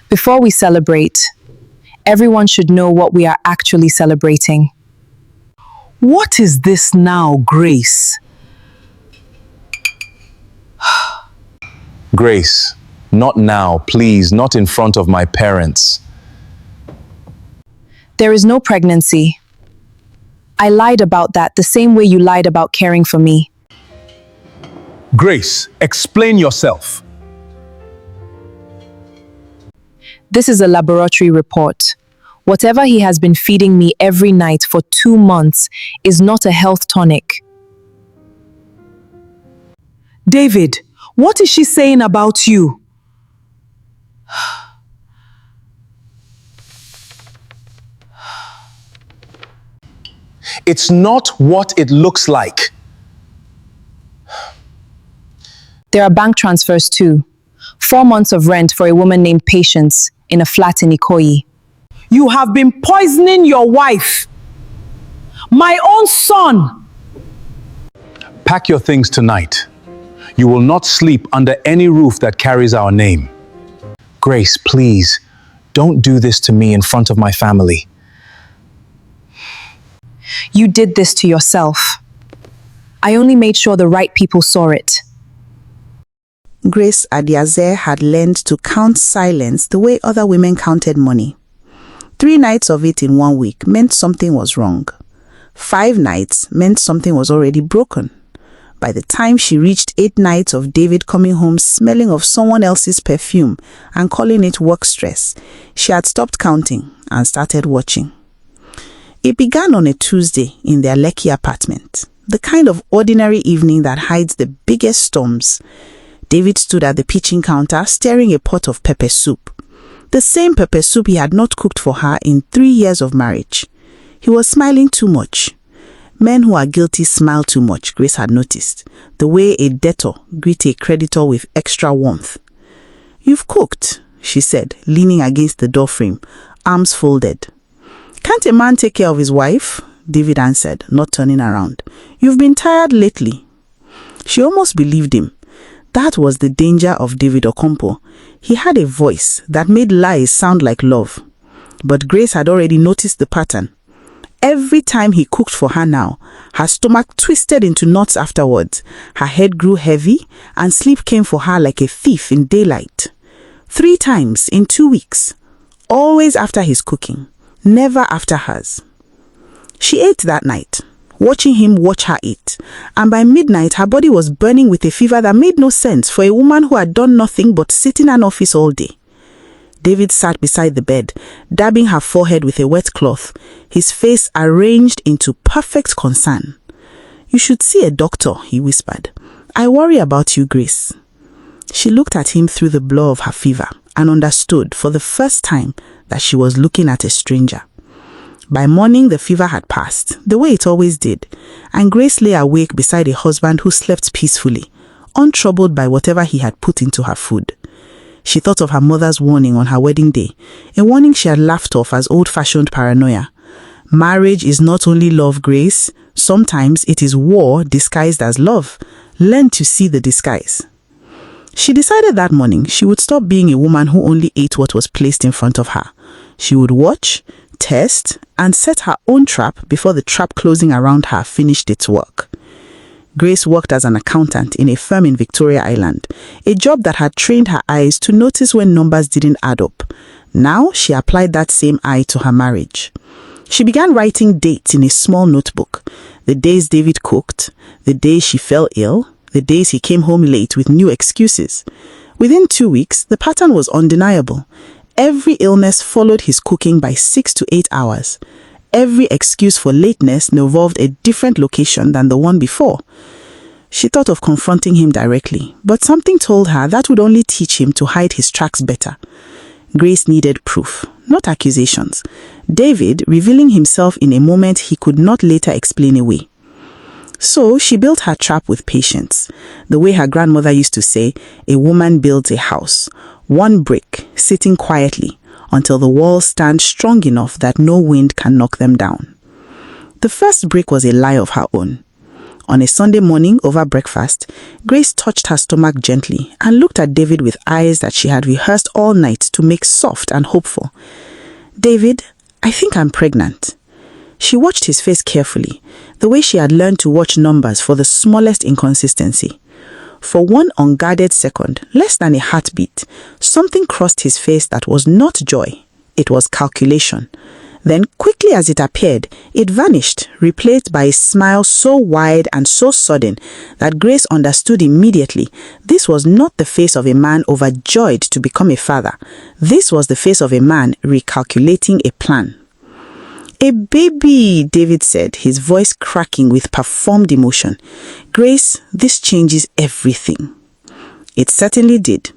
Before we celebrate, everyone should know what we are actually celebrating. What is this now, Grace? Grace, not now, please, not in front of my parents. There is no pregnancy. I lied about that the same way you lied about caring for me. Grace, explain yourself. This is a laboratory report. Whatever he has been feeding me every night for 2 months is not a health tonic. David, what is she saying about you? It's not what it looks like. There are bank transfers too. 4 months of rent for a woman named Patience in a flat in Ikoyi. You have been poisoning your wife. My own son. Pack your things tonight. You will not sleep under any roof that carries our name. Grace, please, don't do this to me in front of my family. You did this to yourself. I only made sure the right people saw it. Grace Adiaze had learned to count silence the way other women counted money. 3 nights of it in 1 week meant something was wrong. 5 nights meant something was already broken. By the time she reached 8 nights of David coming home smelling of someone else's perfume and calling it work stress, she had stopped counting and started watching. It began on a Tuesday in their Lekki apartment, the kind of ordinary evening that hides the biggest storms. David stood at the kitchen counter stirring a pot of pepper soup. The same pepper soup he had not cooked for her in 3 years of marriage. He was smiling too much. Men who are guilty smile too much, Grace had noticed, the way a debtor greets a creditor with extra warmth. "You've cooked," she said, leaning against the doorframe, arms folded. "Can't a man take care of his wife?" David answered, not turning around. "You've been tired lately." She almost believed him. That was the danger of David Okompo. He had a voice that made lies sound like love. But Grace had already noticed the pattern. Every time he cooked for her now, her stomach twisted into knots afterwards, her head grew heavy, and sleep came for her like a thief in daylight. 3 times in 2 weeks, always after his cooking, never after hers. She ate that night, watching him watch her eat, and by midnight her body was burning with a fever that made no sense for a woman who had done nothing but sit in an office all day. David sat beside the bed, dabbing her forehead with a wet cloth, his face arranged into perfect concern. "You should see a doctor," he whispered. "I worry about you, Grace." She looked at him through the blur of her fever and understood for the first time that she was looking at a stranger. By morning, the fever had passed, the way it always did, and Grace lay awake beside a husband who slept peacefully, untroubled by whatever he had put into her food. She thought of her mother's warning on her wedding day, a warning she had laughed off as old-fashioned paranoia. Marriage is not only love, Grace. Sometimes it is war disguised as love. Learn to see the disguise. She decided that morning she would stop being a woman who only ate what was placed in front of her. She would watch, test, and set her own trap before the trap closing around her finished its work. Grace worked as an accountant in a firm in Victoria Island, a job that had trained her eyes to notice when numbers didn't add up. Now she applied that same eye to her marriage. She began writing dates in a small notebook. The days David cooked, the days she fell ill, the days he came home late with new excuses. Within 2 weeks, the pattern was undeniable. Every illness followed his cooking by 6 to 8 hours. Every excuse for lateness involved a different location than the one before. She thought of confronting him directly, but something told her that would only teach him to hide his tracks better. Grace needed proof, not accusations. David revealing himself in a moment he could not later explain away. So she built her trap with patience. The way her grandmother used to say, a woman builds a house, one brick, sitting quietly, until the walls stand strong enough that no wind can knock them down. The first brick was a lie of her own. On a Sunday morning over breakfast, Grace touched her stomach gently and looked at David with eyes that she had rehearsed all night to make soft and hopeful. "David, I think I'm pregnant." She watched his face carefully, the way she had learned to watch numbers for the smallest inconsistency. For one unguarded second, less than a heartbeat, something crossed his face that was not joy. It was calculation. Then, quickly as it appeared, it vanished, replaced by a smile so wide and so sudden that Grace understood immediately this was not the face of a man overjoyed to become a father. This was the face of a man recalculating a plan. "A baby," David said, his voice cracking with performed emotion. "Grace, this changes everything." It certainly did.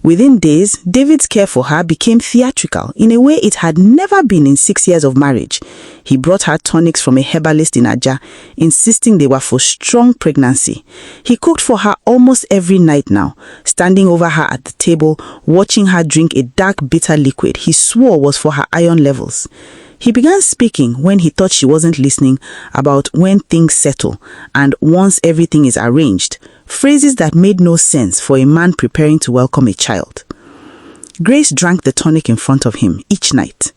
Within days, David's care for her became theatrical in a way it had never been in 6 years of marriage. He brought her tonics from a herbalist in Aja, insisting they were for strong pregnancy. He cooked for her almost every night now, standing over her at the table, watching her drink a dark bitter liquid he swore was for her iron levels. He began speaking when he thought she wasn't listening about when things settle and once everything is arranged, phrases that made no sense for a man preparing to welcome a child. Grace drank the tonic in front of him each night,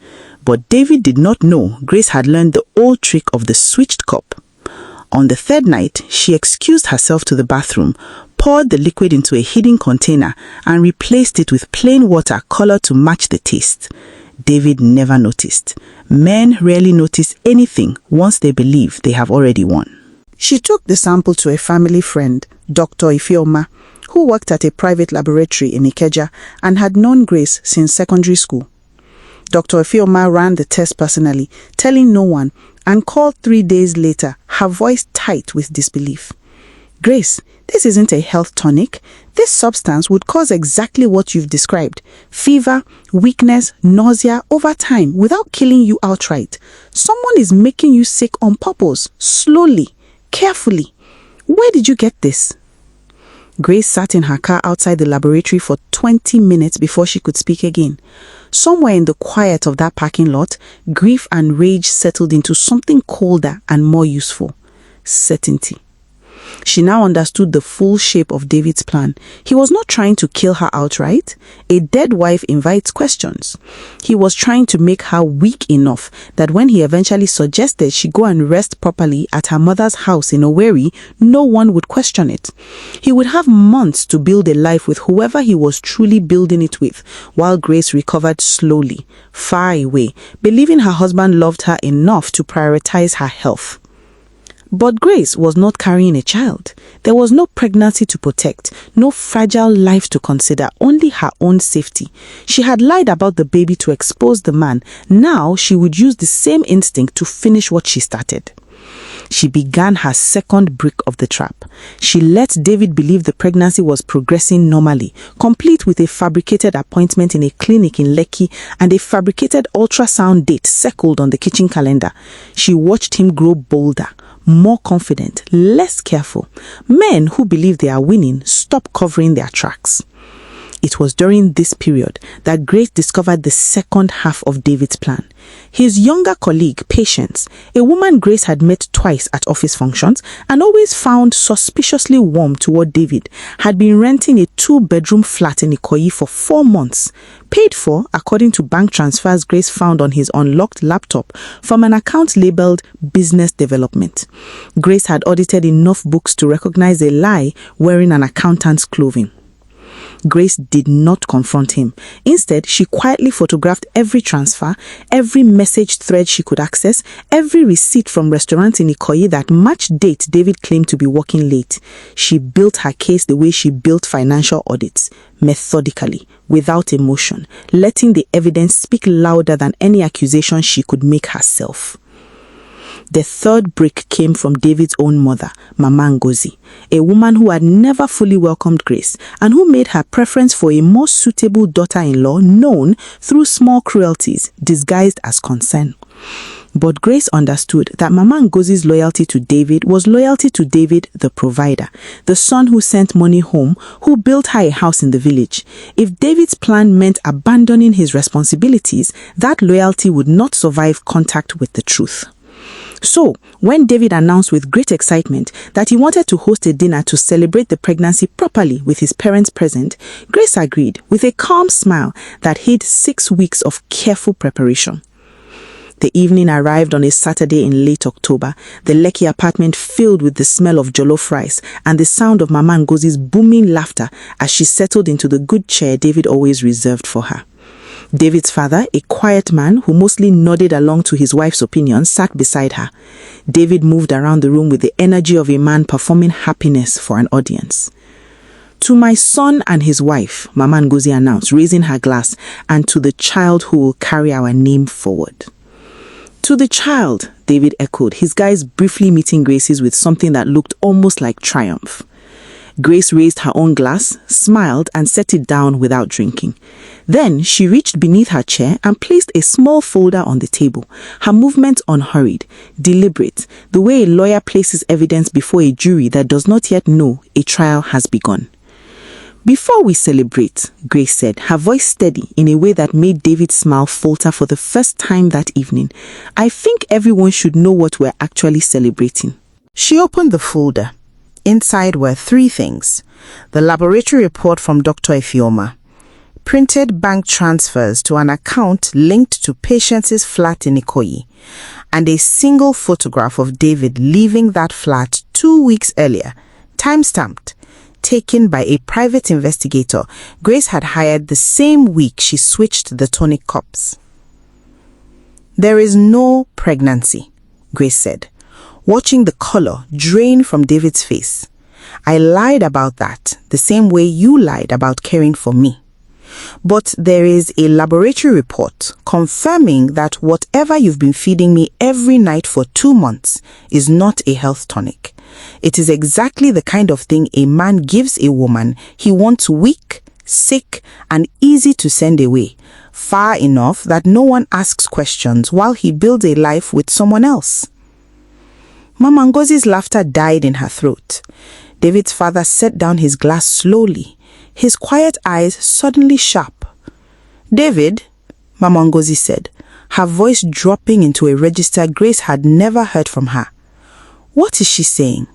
but David did not know Grace had learned the old trick of the switched cup. On the third night, she excused herself to the bathroom, poured the liquid into a hidden container, and replaced it with plain water colored to match the taste. David never noticed. Men rarely notice anything once they believe they have already won. She took the sample to a family friend, Dr. Ifeoma, who worked at a private laboratory in Ikeja and had known Grace since secondary school. Dr. Ifeoma ran the test personally, telling no one, and called 3 days later, her voice tight with disbelief. "Grace, this isn't a health tonic. This substance would cause exactly what you've described. Fever, weakness, nausea over time without killing you outright. Someone is making you sick on purpose, slowly, carefully. Where did you get this?" Grace sat in her car outside the laboratory for 20 minutes before she could speak again. Somewhere in the quiet of that parking lot, grief and rage settled into something colder and more useful: certainty. She now understood the full shape of David's plan. He was not trying to kill her outright. A dead wife invites questions. He was trying to make her weak enough that when he eventually suggested she go and rest properly at her mother's house in Owerri, no one would question it. He would have months to build a life with whoever he was truly building it with, while Grace recovered slowly, far away, believing her husband loved her enough to prioritize her health. But Grace was not carrying a child. There was no pregnancy to protect, no fragile life to consider, only her own safety. She had lied about the baby to expose the man. Now she would use the same instinct to finish what she started. She began her second brick of the trap. She let David believe the pregnancy was progressing normally, complete with a fabricated appointment in a clinic in Lekki and a fabricated ultrasound date circled on the kitchen calendar. She watched him grow bolder, more confident, less careful. Men who believe they are winning stop covering their tracks. It was during this period that Grace discovered the second half of David's plan. His younger colleague, Patience, a woman Grace had met twice at office functions and always found suspiciously warm toward David, had been renting a 2-bedroom flat in Ikoyi for 4 months, paid for according to bank transfers Grace found on his unlocked laptop from an account labeled Business Development. Grace had audited enough books to recognize a lie wearing an accountant's clothing. Grace did not confront him. Instead, she quietly photographed every transfer, every message thread she could access, every receipt from restaurants in Ikoyi that matched date David claimed to be working late. She built her case the way she built financial audits, methodically, without emotion, letting the evidence speak louder than any accusation she could make herself. The third brick came from David's own mother, Mama Ngozi, a woman who had never fully welcomed Grace and who made her preference for a more suitable daughter-in-law known through small cruelties disguised as concern. But Grace understood that Mama Ngozi's loyalty to David was loyalty to David, the provider, the son who sent money home, who built her a house in the village. If David's plan meant abandoning his responsibilities, that loyalty would not survive contact with the truth. So, when David announced with great excitement that he wanted to host a dinner to celebrate the pregnancy properly with his parents present, Grace agreed with a calm smile that hid 6 weeks of careful preparation. The evening arrived on a Saturday in late October, the Lekki apartment filled with the smell of jollof rice and the sound of Mama Ngozi's booming laughter as she settled into the good chair David always reserved for her. David's father, a quiet man who mostly nodded along to his wife's opinions, sat beside her. David moved around the room with the energy of a man performing happiness for an audience. "To my son and his wife," Mama Ngozi announced, raising her glass, "and to the child who will carry our name forward." "To the child," David echoed, his guys briefly meeting Grace's with something that looked almost like triumph. Grace raised her own glass, smiled, and set it down without drinking. Then she reached beneath her chair and placed a small folder on the table, her movements unhurried, deliberate, the way a lawyer places evidence before a jury that does not yet know a trial has begun. "Before we celebrate," Grace said, her voice steady in a way that made David's smile falter for the first time that evening, "I think everyone should know what we're actually celebrating." She opened the folder. Inside were 3 things: the laboratory report from Dr. Ifeoma, printed bank transfers to an account linked to Patience's flat in Ikoyi, and a single photograph of David leaving that flat 2 weeks earlier, time-stamped, taken by a private investigator Grace had hired the same week she switched the tonic cups. "There is no pregnancy," Grace said, watching the color drain from David's face. "I lied about that the same way you lied about caring for me. But there is a laboratory report confirming that whatever you've been feeding me every night for 2 months is not a health tonic. It is exactly the kind of thing a man gives a woman he wants weak, sick, and easy to send away, far enough that no one asks questions while he builds a life with someone else." Mama Ngozi's laughter died in her throat. David's father set down his glass slowly, his quiet eyes suddenly sharp. "David," Mama Ngozi said, her voice dropping into a register Grace had never heard from her. "What is she saying?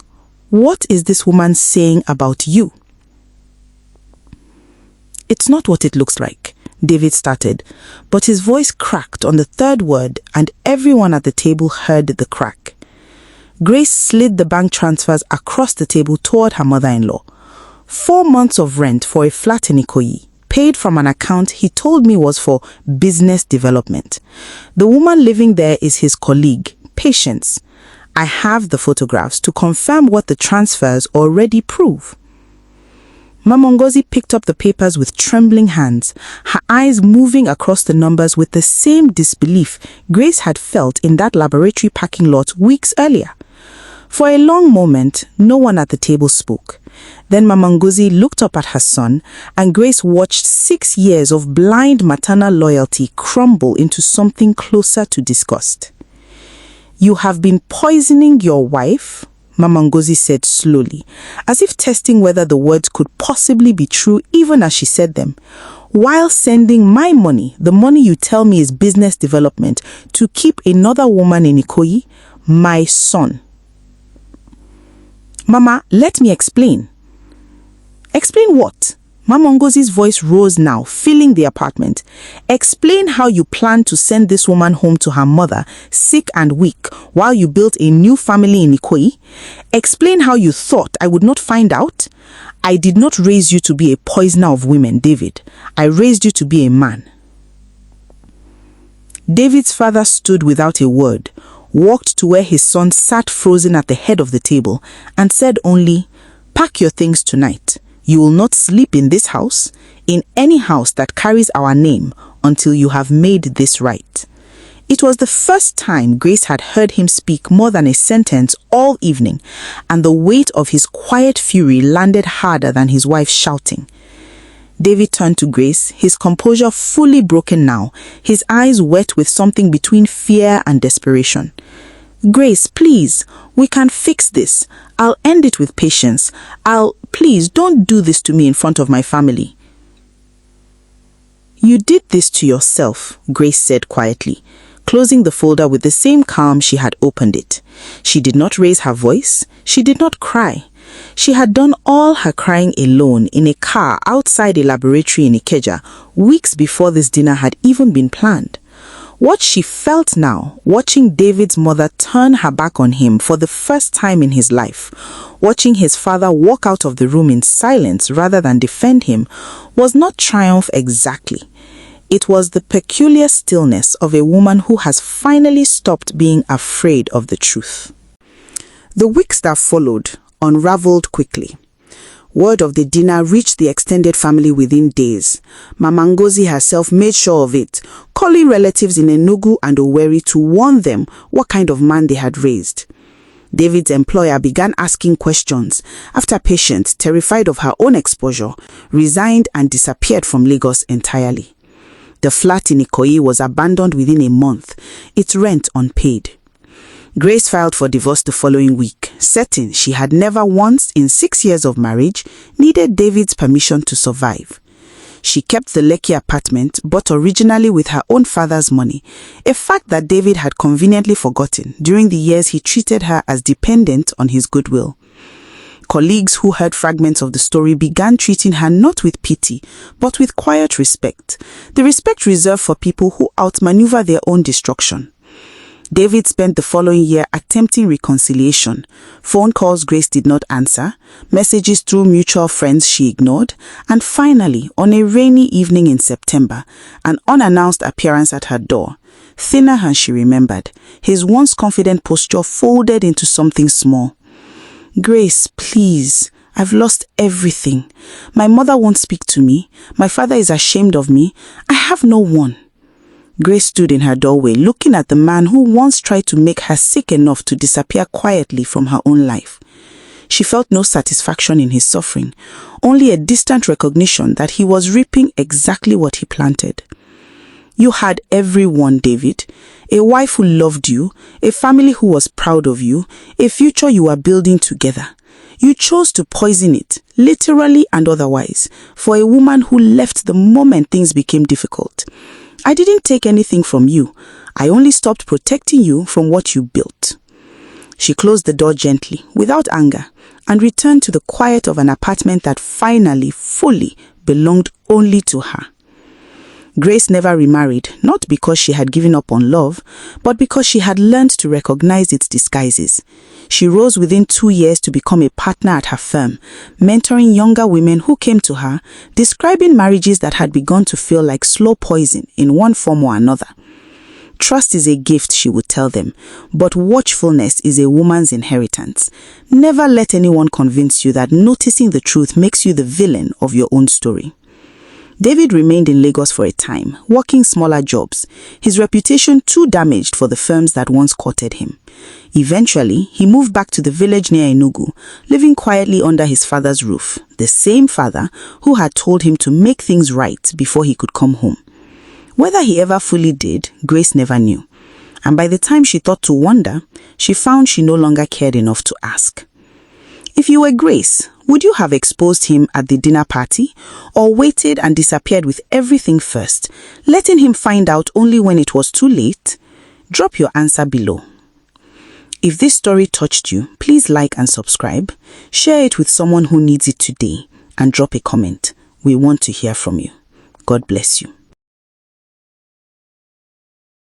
What is this woman saying about you?" "It's not what it looks like," David started, but his voice cracked on the 3rd word and everyone at the table heard the crack. Grace slid the bank transfers across the table toward her mother-in-law. 4 months of rent for a flat in Ikoyi, paid from an account he told me was for business development. The woman living there is his colleague, Patience. I have the photographs to confirm what the transfers already prove. Mama Ngozi picked up the papers with trembling hands, her eyes moving across the numbers with the same disbelief Grace had felt in that laboratory parking lot weeks earlier. For a long moment, no one at the table spoke. Then Mama Ngozi looked up at her son, and Grace watched 6 years of blind maternal loyalty crumble into something closer to disgust. "You have been poisoning your wife," Mama Ngozi said slowly, as if testing whether the words could possibly be true even as she said them, "while sending my money, the money you tell me is business development, to keep another woman in Ikoyi, my son." "Mama, let me explain." "Explain what?" Mama Ngozi's voice rose now, filling the apartment. "Explain how you plan to send this woman home to her mother, sick and weak, while you built a new family in Ikoyi. Explain how you thought I would not find out. I did not raise you to be a poisoner of women, David. I raised you to be a man." David's father stood without a word, walked to where his son sat frozen at the head of the table, and said only, "Pack your things tonight. You will not sleep in this house, in any house that carries our name, until you have made this right." It was the first time Grace had heard him speak more than a sentence all evening, and the weight of his quiet fury landed harder than his wife's shouting. David turned to Grace, his composure fully broken now, his eyes wet with something between fear and desperation. "Grace, please, we can fix this. I'll end it with patience. Please, don't do this to me in front of my family." "You did this to yourself," Grace said quietly, closing the folder with the same calm she had opened it. She did not raise her voice. She did not cry. She had done all her crying alone in a car outside a laboratory in Ikeja weeks before this dinner had even been planned. What she felt now, watching David's mother turn her back on him for the first time in his life, watching his father walk out of the room in silence rather than defend him, was not triumph exactly. It was the peculiar stillness of a woman who has finally stopped being afraid of the truth. The weeks that followed unraveled quickly. Word of the dinner reached the extended family within days. Mama Ngozi herself made sure of it, calling relatives in Enugu and Owerri to warn them what kind of man they had raised. David's employer began asking questions after Patient, terrified of her own exposure, resigned and disappeared from Lagos entirely. The flat in Ikoyi was abandoned within a month, its rent unpaid. Grace filed for divorce the following week, certain she had never once in 6 years of marriage needed David's permission to survive. She kept the Lekki apartment, bought originally with her own father's money, a fact that David had conveniently forgotten during the years he treated her as dependent on his goodwill. Colleagues who heard fragments of the story began treating her not with pity, but with quiet respect, the respect reserved for people who outmaneuver their own destruction. David spent the following year attempting reconciliation. Phone calls Grace did not answer, messages through mutual friends she ignored, and finally, on a rainy evening in September, an unannounced appearance at her door. Thinner than she remembered, his once confident posture folded into something small. "Grace, please. I've lost everything. My mother won't speak to me. My father is ashamed of me. I have no one." Grace stood in her doorway, looking at the man who once tried to make her sick enough to disappear quietly from her own life. She felt no satisfaction in his suffering, only a distant recognition that he was reaping exactly what he planted. "You had everyone, David. A wife who loved you, a family who was proud of you, a future you were building together. You chose to poison it, literally and otherwise, for a woman who left the moment things became difficult. I didn't take anything from you. I only stopped protecting you from what you built." She closed the door gently, without anger, and returned to the quiet of an apartment that finally, fully belonged only to her. Grace never remarried, not because she had given up on love, but because she had learned to recognize its disguises. She rose within 2 years to become a partner at her firm, mentoring younger women who came to her, describing marriages that had begun to feel like slow poison in one form or another. "Trust is a gift," she would tell them, "but watchfulness is a woman's inheritance. Never let anyone convince you that noticing the truth makes you the villain of your own story." David remained in Lagos for a time, working smaller jobs, his reputation too damaged for the firms that once courted him. Eventually, he moved back to the village near Enugu, living quietly under his father's roof, the same father who had told him to make things right before he could come home. Whether he ever fully did, Grace never knew. And by the time she thought to wonder, she found she no longer cared enough to ask. If you were Grace, would you have exposed him at the dinner party, or waited and disappeared with everything first, letting him find out only when it was too late? Drop your answer below. If this story touched you, please like and subscribe, share it with someone who needs it today, and drop a comment. We want to hear from you. God bless you.